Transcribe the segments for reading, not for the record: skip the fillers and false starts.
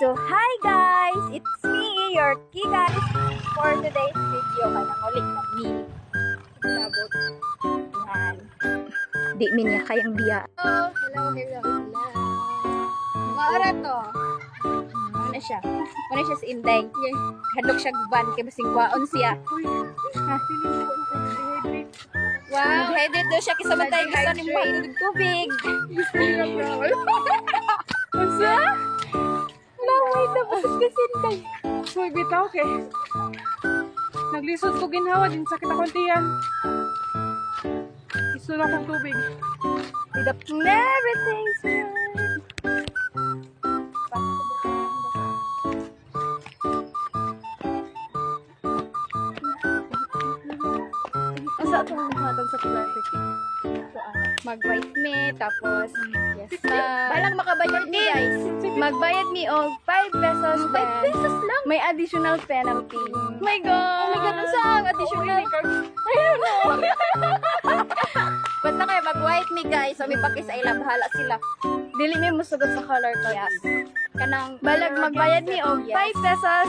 So, hi guys! It's me, your Kika. For today's video, kanang ulit na me. Labot. Yan. Di min niya kayang biya. Hello. Maara to. Ano siya? Ano siya sa Inday? Hadlok siya guban, kaya basing kwaon siya. Ha? Wow! Hydrate daw siya kasi matay gusto ni mo ng tubig. Masa? Laway na po sa Inday. So, bitaw kay. Naglisod ko ginhawa din sakit akong tiyan. Gusto na akong tubig. With up to everything's good. Asa itong hatag sa plastic? Mag-white meat, tapos yes, balang makabayad ni guys. Magbayad ni og 5 pesos. 5 pesos lang. May additional penalty. My God! Oh my God, ano saan? Additional? I don't know. Basta kayo mag-white meat guys. So may pakis sa ila, bahala sila. Dili may musugot sa color ko. Yes. Kanang balag magbayad ni og 5 pesos.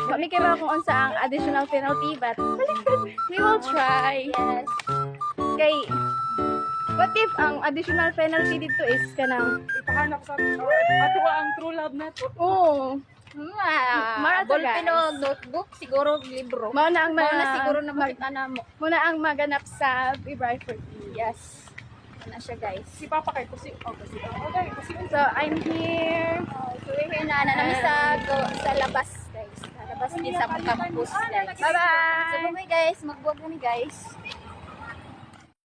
Kami kayo kung unsa ang additional penalty, but we will try. Yes. Kay, what if ang additional penalty dito is kanang Ipahanap sa atuwa ang true love na to. oh, marathon Ballpen notebook, siguro libro. mao na ang Mauna siguro na makita na mo. muna ang maganap sa February 14. Yes. Ano siya guys. Si Papa kay kasi kasi okay kasi So I'm here. So, yun na namin sa labas, guys. Sa labas din sa campus, guys. Bye-bye. So, bye guys. Magbuwag kami, guys.